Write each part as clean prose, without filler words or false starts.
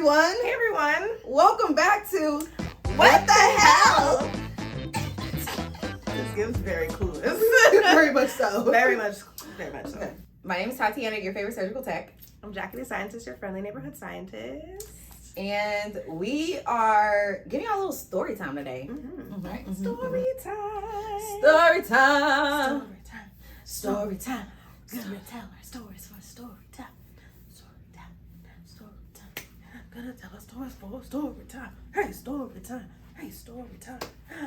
everyone. Hey everyone. Welcome back to What the Hell? This gives very clueless. Very much so. Very much so. Okay. My name is Tatyana, your favorite surgical tech. I'm Jackie the Scientist, your friendly neighborhood scientist. And we are giving you a little story time today. Right? Story time. Story time. Story time. Gonna tell our stories for story time. Story time. Story time. Gonna tell our stories for story time. Hey, story time. Hey, story time.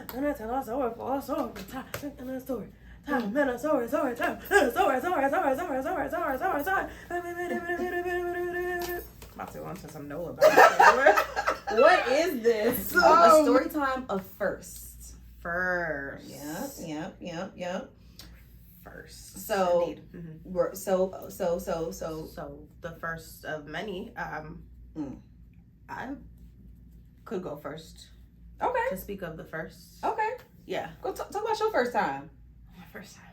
Gonna tell our story for story time. And a story. Time and a story time. Story. About to answer some no about it. What is this? A story time of first. First. Yep. First. So, Indeed. we're so the first of many. I could go first. Okay. To speak of the first. Okay. Yeah. Go talk about your first time. My first time.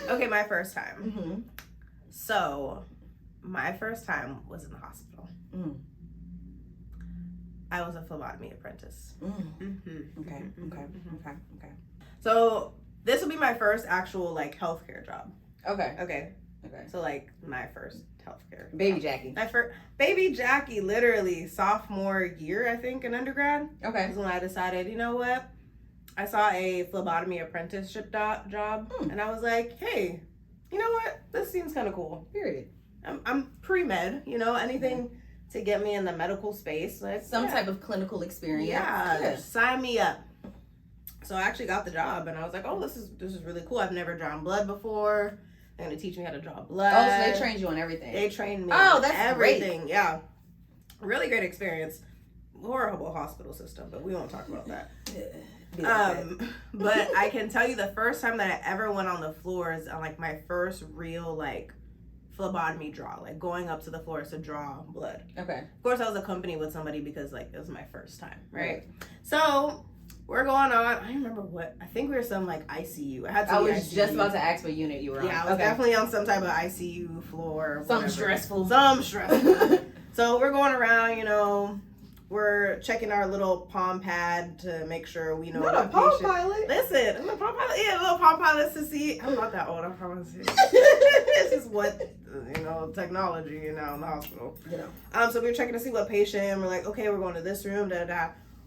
Okay, my first time. So, my first time was in the hospital. I was a phlebotomy apprentice. Okay. So, this will be my first actual, like, healthcare job. Okay. So, like, my first healthcare. Baby Jackie. My first baby Jackie, literally sophomore year, I think, in undergrad. Okay. Was when I decided, you know what? I saw a phlebotomy apprenticeship job, and I was like, hey, you know what? This seems kind of cool. Period. I'm pre-med, anything to get me in the medical space. Like, Some type of clinical experience. Yeah, sign me up. So I actually got the job, and I was like, oh, this is really cool. I've never drawn blood before. They're going to teach me how to draw blood. Oh, so they trained you on everything. They trained me on that's everything. Great. Yeah. Really great experience. Horrible hospital system, but we won't talk about that. But I can tell you the first time that I ever went on the floors on like my first real like phlebotomy draw, like going up to the floors to draw blood. Okay. Of course I was accompanied with somebody because like it was my first time, right? So we're going on. I remember I think we were some like ICU. I was ICU. just about to ask what unit you were on. Yeah, I was definitely on some type of ICU floor. Something stressful. So we're going around, we're checking our little Palm Pad to make sure we know Not what a Palm patient. Pilot. Listen, I'm a Palm Pilot. Yeah, a little Palm Pilot to see. I'm not that old, I promise you. It's just what technology in the hospital. So we were checking to see what patient. We're like, okay, we're going to this room.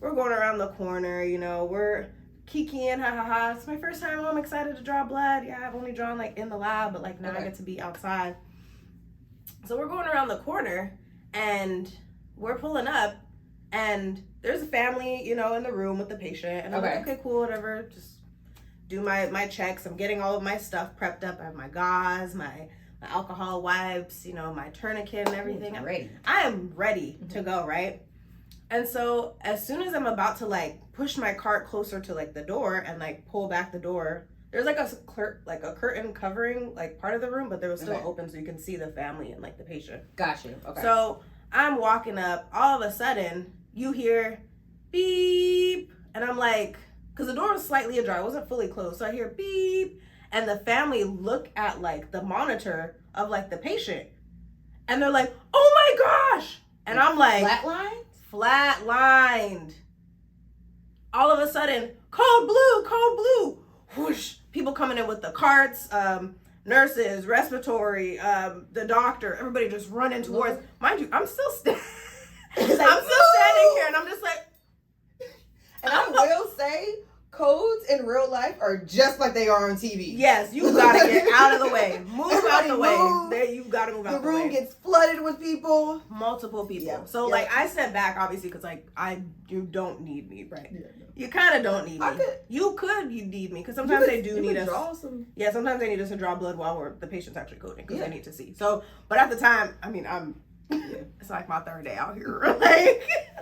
We're going around the corner. We're kikiing, ha. It's my first time. I'm excited to draw blood. Yeah, I've only drawn like in the lab, but like now I get to be outside. So we're going around the corner, and we're pulling up. And there's a family, in the room with the patient. And I'm like, okay, cool, whatever. Just do my checks. I'm getting all of my stuff prepped up. I have my gauze, my alcohol wipes, my tourniquet and everything. I'm ready. I am ready to go, right? And so as soon as I'm about to like push my cart closer to like the door and like pull back the door, there's like a curtain covering like part of the room, but there was still open so you can see the family and like the patient. Gotcha. Okay. So I'm walking up, all of a sudden you hear beep, and I'm like, because the door was slightly ajar, it wasn't fully closed, so I hear beep, and the family look at like the monitor of like the patient, and they're like, oh my gosh, and I'm like, flatlined. All of a sudden, code blue, whoosh, people coming in with the carts, nurses, respiratory, the doctor, everybody just running towards. Mind you, I'm still standing here, and I'm just like. And I will say, codes in real life are just like they are on TV. Yes, you gotta get out of the way. Move out the way. There, you gotta move out the way. The room gets flooded with people. Multiple people. Yeah. So like I stepped back obviously because like you don't need me, right? Yeah, no. You kind of don't need me. You need me because sometimes they do need us. Yeah, sometimes they need us to draw blood while the patient's actually coding because they need to see. So, but at the time, I mean, it's like my third day out here.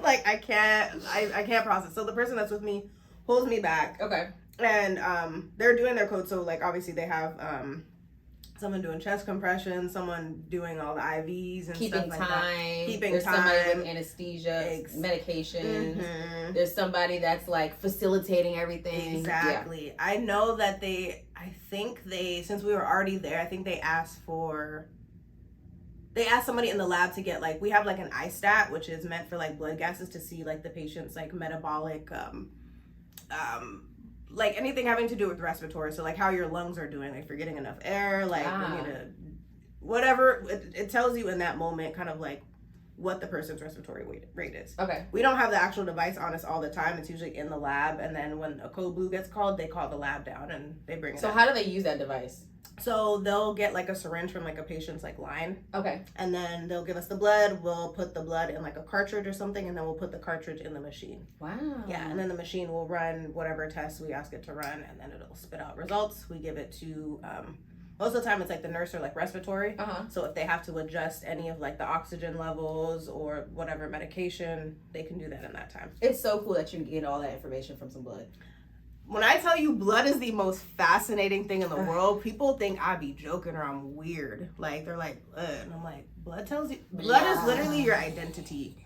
like I can't process. So the person that's with me pulls me back. Okay. And they're doing their code. So like obviously they have someone doing chest compressions, someone doing all the IVs and keeping stuff like time. that. Keeping There's time. somebody with anesthesia, medication. Mm-hmm. There's somebody that's like facilitating everything. Exactly. Yeah. I know that since we were already there, I think they asked somebody in the lab to get like, we have like an iStat, which is meant for like blood gases to see like the patient's like metabolic, like anything having to do with respiratory. So like how your lungs are doing, like if you're getting enough air, like whatever. It tells you in that moment kind of like what the person's respiratory rate is. Okay. We don't have the actual device on us all the time. It's usually in the lab. And then when a code blue gets called, they call the lab down and they bring it So up. how do they use that device? So they'll get like a syringe from like a patient's like line. Okay. And then they'll give us the blood. We'll put the blood in like a cartridge or something, and then we'll put the cartridge in the machine. Wow. Yeah, and then the machine will run whatever tests we ask it to run, and then it'll spit out results. We give it to most of the time it's like the nurse or like respiratory. So if they have to adjust any of like the oxygen levels or whatever medication, they can do that in that time. It's so cool that you can get all that information from some blood. When I tell you blood is the most fascinating thing in the world, people think I be joking or I'm weird. Like, they're like, ugh. And I'm like, blood is literally your identity.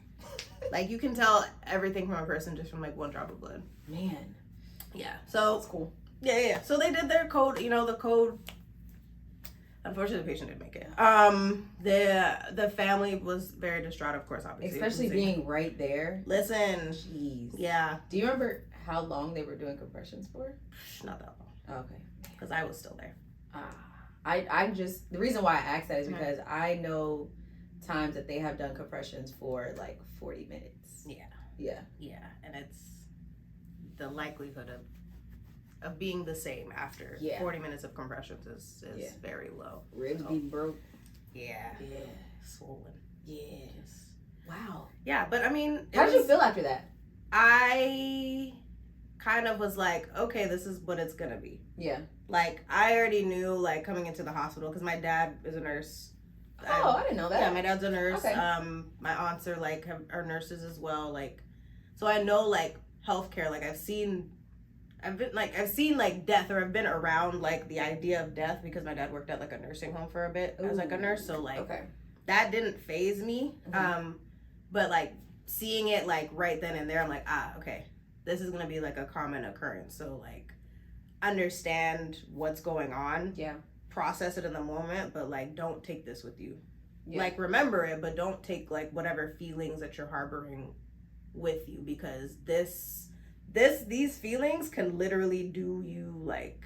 Like, you can tell everything from a person just from like one drop of blood. Man. Yeah. So that's cool. Yeah. So they did their code, the code. Unfortunately, the patient didn't make it. The family was very distraught, of course, obviously. Especially being right there. Listen. Jeez. Yeah. Do you remember how long they were doing compressions for? Not that long. Oh, okay. Because I was still there. The reason why I asked that is because I know times that they have done compressions for like 40 minutes. Yeah. And it's the likelihood of being the same after 40 minutes of compressions is very low. Ribs be broke. Yeah. Swollen. Yes. Wow. Yeah, but I mean, how did you feel after that? I kind of was like, okay, this is what it's gonna be. Yeah. Like, I already knew, like, coming into the hospital, because my dad is a nurse. Oh, I didn't know that. Yeah, my dad's a nurse. Okay. My aunts are, like, are nurses as well. Like, so I know, like, healthcare. Like, I've seen, like, death, or I've been around, like, the idea of death, because my dad worked at, like, a nursing home for a bit as, like, a nurse. So, like, that didn't faze me. Mm-hmm. But, like, seeing it, like, right then and there, I'm like, okay, this is going to be, like, a common occurrence. So, like, understand what's going on. Yeah. Process it in the moment, but, like, don't take this with you. Yeah. Like, remember it, but don't take, like, whatever feelings that you're harboring with you, because these feelings can literally do you, like,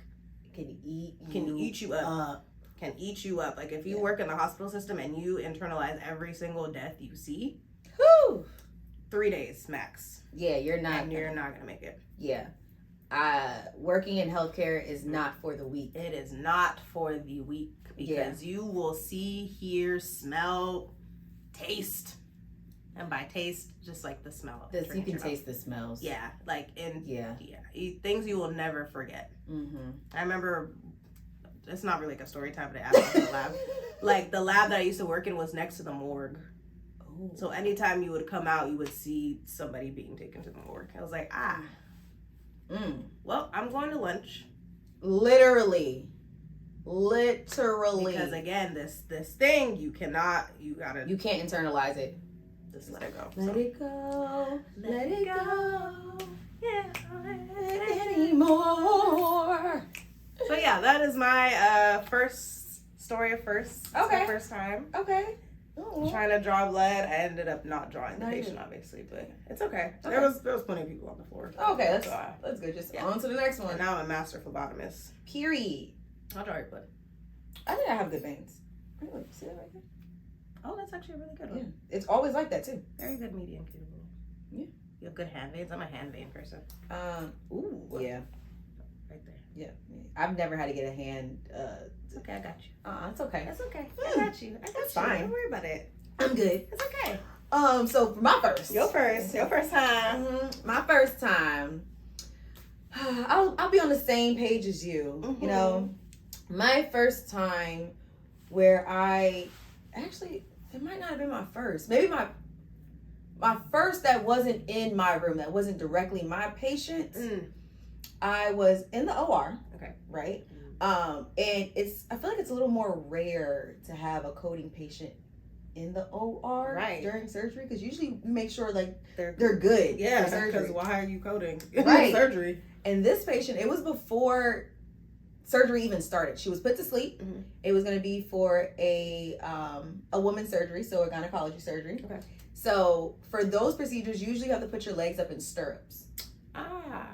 can eat you up. Can eat you up. Like, if you work in the hospital system and you internalize every single death you see, 3 days max. Yeah, you're not gonna make it. Yeah. Working in healthcare is not for the weak. It is not for the weak, because you will see, hear, smell, taste. And by taste, just like the smell. You can taste the smells. Yeah, like things you will never forget. Mm-hmm. I remember, it's not really like a story time, but I asked about the lab. Like, the lab that I used to work in was next to the morgue. Oh. So anytime you would come out, you would see somebody being taken to the morgue. I was like, well, I'm going to lunch. Literally. Because again, this thing, you can't internalize it. Just let it go. Let it go. Let it go. Yeah. Anymore. So yeah, that is my first story of first. Okay. My first time. Okay. Trying to draw blood. I ended up not drawing the patient, obviously, but it's okay. There was plenty of people on the floor. Okay, that's good. Just on to the next one. And now I'm a master phlebotomist. Period. I'll draw your blood. I think I have good veins. Really? See that right there? Oh, that's actually a really good one. Yeah. It's always like that too. Very good median cuticle. Yeah. You have good hand veins. I'm a hand vein person. Yeah. Right there. Yeah. I've never had to get a hand. It's okay. I got you. It's okay. That's okay. I got you. That's fine. Don't worry about it. I'm good. It's okay. So for my first. Your first time. Mm-hmm. My first time. I'll be on the same page as you. Mm-hmm. You know, my first time where it might not have been my first. Maybe my first that wasn't in my room, that wasn't directly my patient. I was in the OR. Okay. Right? And I feel like it's a little more rare to have a coding patient in the OR during surgery, because usually we make sure like they're good. Yeah, because why are you coding surgery? And this patient, it was before surgery even started. She was put to sleep. Mm-hmm. It was going to be for a woman's surgery, so a gynecology surgery. Okay. So for those procedures, usually you have to put your legs up in stirrups.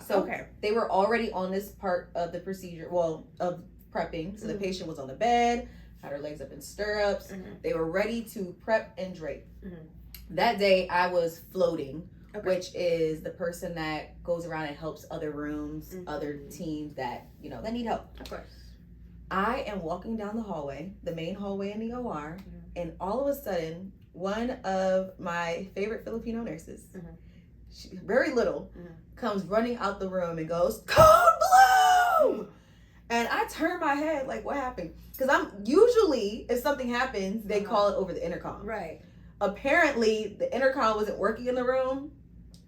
So they were already on this part of the procedure, of prepping. So the patient was on the bed, had her legs up in stirrups. Mm-hmm. They were ready to prep and drape. Mm-hmm. That day I was floating, which is the person that goes around and helps other rooms, other teams that, that need help. Of course. I am walking down the hallway, the main hallway in the OR, and all of a sudden, one of my favorite Filipino nurses, she, very little, comes running out the room and goes, "Code blue!" And I turn my head like, what happened? Because I'm usually, if something happens, they call it over the intercom. Right. Apparently, the intercom wasn't working in the room.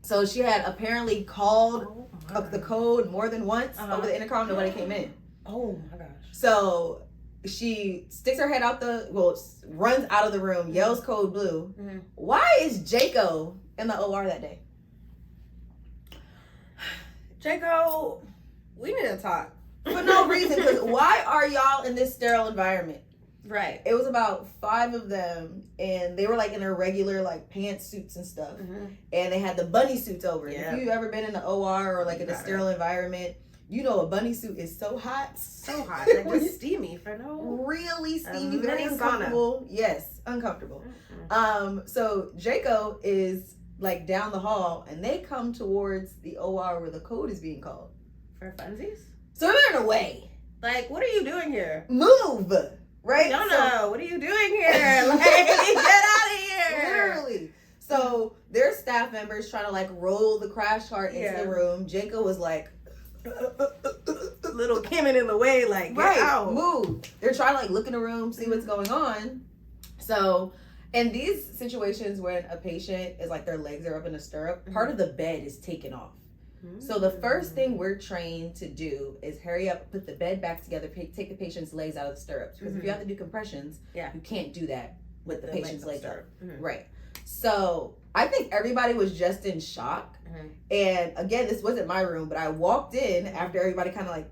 So she had apparently called the code more than once over the intercom. Nobody came in. Oh my gosh. So she sticks her head out runs out of the room, yells code blue. Mm-hmm. Why is Jaco in the OR that day? Jaco, we need to talk. For no reason, because why are y'all in this sterile environment? Right. It was about 5 of them, and they were like in their regular like pantsuits and stuff, and they had the bunny suits over. Yeah. If you've ever been in the OR or like in a sterile environment, a bunny suit is so hot. So hot. Like just steamy for really steamy, very uncomfortable. Yes, uncomfortable. Mm-hmm. So Jaco is like down the hall, and they come towards the OR where the code is being called. For funsies? So they're in a way. Like, what are you doing here? Move! Right? No, what are you doing here? Like, get out of here! Literally. So their staff members trying to like roll the crash cart into the room. Jaco was like, little Kimming in the way, like, get out. Move. They're trying to like look in the room, see what's going on. So in these situations when a patient is like their legs are up in a stirrup, part of the bed is taken off. So the first thing we're trained to do is hurry up, put the bed back together, take the patient's legs out of the stirrups. Because if you have to do compressions, you can't do that with the patient's legs up. Right. So I think everybody was just in shock. And again, this wasn't my room, but I walked in after everybody kind of like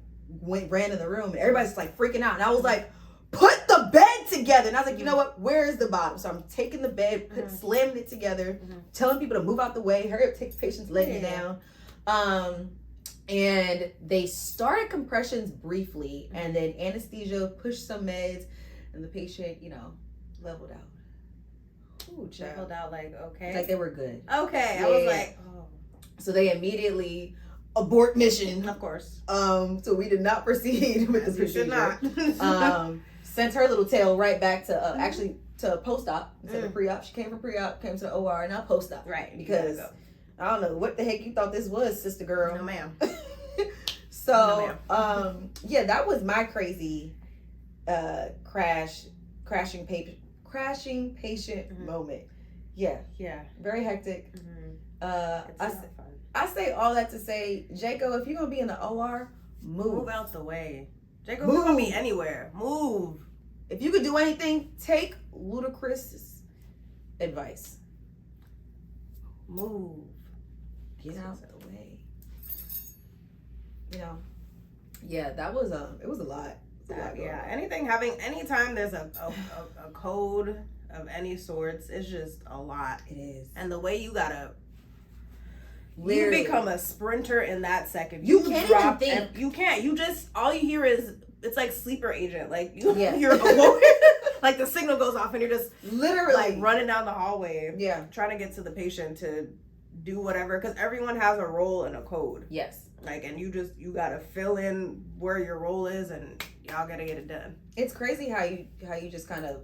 ran in the room, and everybody's like freaking out. And I was like, put the bed together. And I was like, you know what? Where is the bottom? So I'm taking the bed, slamming it together, telling people to move out the way, hurry up, take the patient's legs down. And they started compressions briefly, and then anesthesia, pushed some meds, and the patient, leveled out. Ooh, leveled out like, okay. Like they were good. Okay. Yeah. I was like, oh. So they immediately abort mission. Of course. So we did not proceed with the procedure. Should not. Sent her little tail right back to, actually to post-op instead of pre-op. She came from pre-op, came to the OR, and now post-op. Right. Because I don't know what the heck you thought this was, sister girl. No, ma'am. So, that was my crazy crashing patient moment. Yeah. Yeah. Very hectic. It's not fun. I say all that to say, Jaco, if you're going to be in the OR, move out the way. Jaco, move with me anywhere. Move. If you could do anything, take Ludacris' advice. Move. Get out of the way. Yeah, that was it was a lot. Anytime there's a code of any sorts, it's just a lot. It is. And the way you become a sprinter in that second. You can't even think. You can't. You just, all you hear is, it's like sleeper agent. Like you're awoke. Like the signal goes off and you're just literally like running down the hallway. Yeah. Trying to get to the patient to do whatever, because everyone has a role and a code. Yes. Like, and you gotta fill in where your role is, and y'all gotta get it done. It's crazy how you just kind of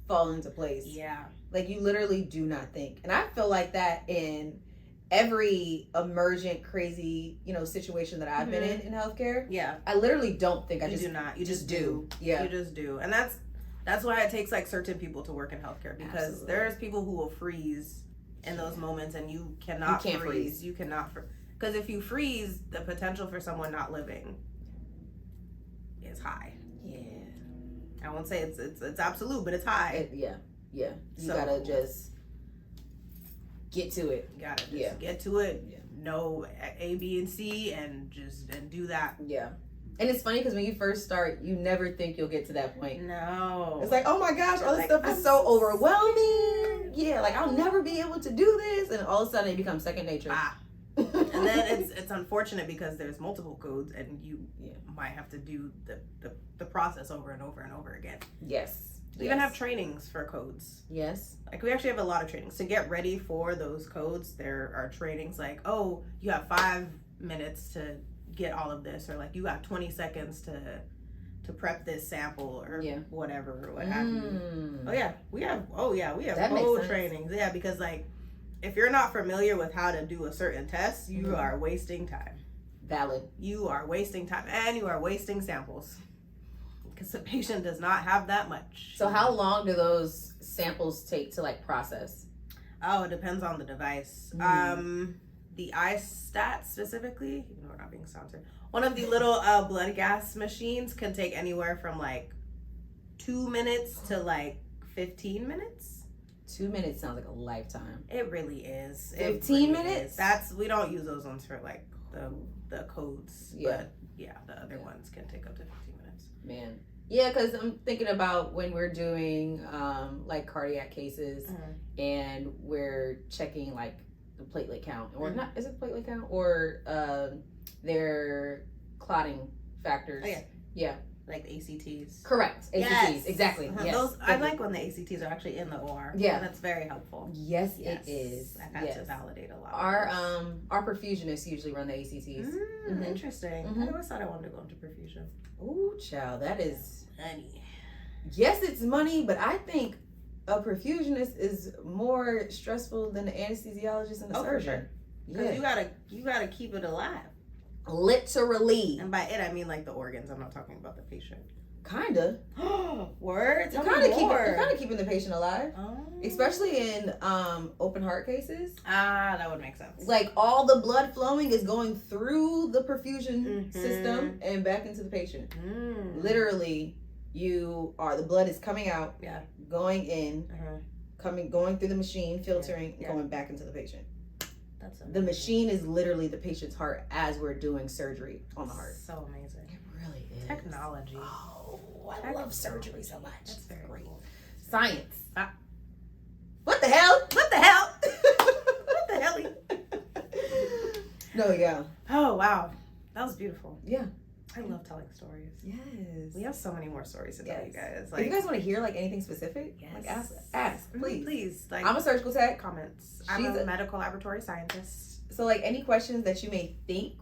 fall into place. Yeah. Like you literally do not think. And I feel like that in every emergent crazy, situation that I've been in healthcare. Yeah. I literally don't think. You do not. You just do. Yeah. You just do. And that's why it takes like certain people to work in healthcare, because there's people who will freeze in those moments, and you cannot freeze. You cannot because if you freeze, the potential for someone not living is high. Yeah. I won't say it's absolute, but it's high. Yeah. You gotta just get to it. You gotta just get to it. Yeah. Know A, B, and C, and do that. Yeah. And it's funny because when you first start, you never think you'll get to that point. No. It's like, oh my gosh, all this stuff is so overwhelming. Yeah, like I'll never be able to do this. And all of a sudden it becomes second nature. And then it's unfortunate because there's multiple codes and you might have to do the process over and over and over again. Yes. We even have trainings for codes. Yes. Like we actually have a lot of trainings. To get ready for those codes, there are trainings like, oh, you have 5 minutes to get all of this, or like you got 20 seconds to prep this sample or whatever, or what have you. We have whole trainings. Yeah, because like if you're not familiar with how to do a certain test, you are wasting time. Valid. You are wasting time and you are wasting samples because the patient does not have that much. So how long do those samples take to like process? Oh, it depends on the device. The iStat specifically, even though we're not being sponsored, one of the little blood gas machines can take anywhere from like 2 minutes to like 15 minutes. 2 minutes sounds like a lifetime. It really is. 15 minutes? We don't use those ones for like the codes. Yeah. But yeah, the other ones can take up to 15 minutes. Man. Yeah, because I'm thinking about when we're doing like cardiac cases and we're checking like the platelet count, or not, is it platelet count, or their clotting factors. Yeah. Like the ACTs. Correct. ACTs. Exactly. Yes. Those, I like when the ACTs are actually in the OR. Yeah. That's very helpful. Yes, it is. I've had to validate a lot. Our perfusionists usually run the ACTs. Interesting. I always thought I wanted to go into perfusion. Ooh, child, that is money. Yes, it's money, but I think a perfusionist is more stressful than the anesthesiologist and the surgeon. Because you gotta keep it alive. Literally. And by it I mean like the organs. I'm not talking about the patient. Kinda. Words. You're kind of keeping the patient alive, especially in open heart cases. That would make sense. Like all the blood flowing is going through the perfusion system and back into the patient. Literally, the blood is coming out, going in, going through the machine, filtering, and going back into the patient. That's amazing. The machine is literally the patient's heart as we're doing surgery on the heart. So amazing. It really is. Technology. Oh, I love surgery so much. That's very great. Cool. Science. What the hell? What the hell? What the hell? No, yeah. Oh, wow. That was beautiful. Yeah. I love telling stories. Yes. We have so many more stories to tell you guys. Like, if you guys want to hear like anything specific, like ask, please. Please. Like, I'm a surgical tech. Comments. I'm a medical laboratory scientist. So like any questions that you may think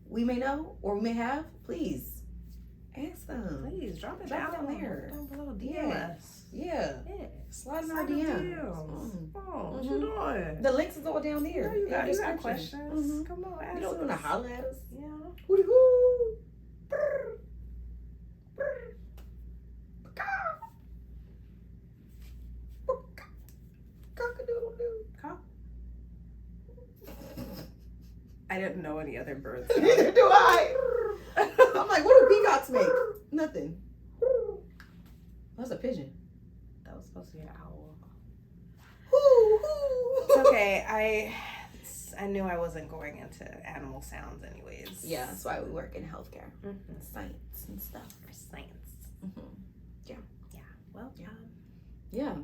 we may know or we may have, please ask them. Please drop it down there. Down below. DM us. Yeah. Slide in our DMs. What you doing? The links is all down there. You got questions. Come on, ask us. You don't want to holler at us. Yeah. Hooty hoo. I didn't know any other birds. Neither do I. I'm like, what do peacocks make? Nothing. That's a pigeon. That was supposed to be an owl. It's okay. I knew I wasn't going into animal sounds anyways. Yeah, that's why we work in healthcare. Science and stuff. Science. Yeah. Yeah. Well, yeah.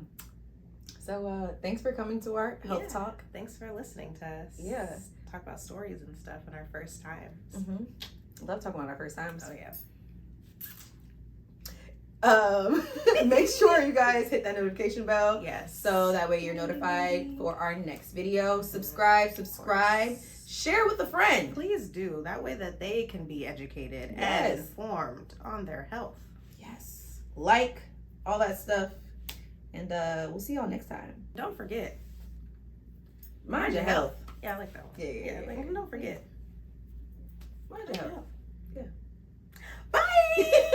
So thanks for coming to our health talk. Thanks for listening to us. Yeah. Talk about stories and stuff in our first times. Love talking about our first times. Oh yeah. Make sure you guys hit that notification bell. Yes. So that way you're notified for our next video. Subscribe. Share with a friend. Please do. That way that they can be educated and informed on their health. Yes. Like all that stuff. And we'll see y'all next time. Don't forget. Mind your health. Yeah, I like that one. Yeah. Like, don't forget. Mind your health. Yeah. Bye.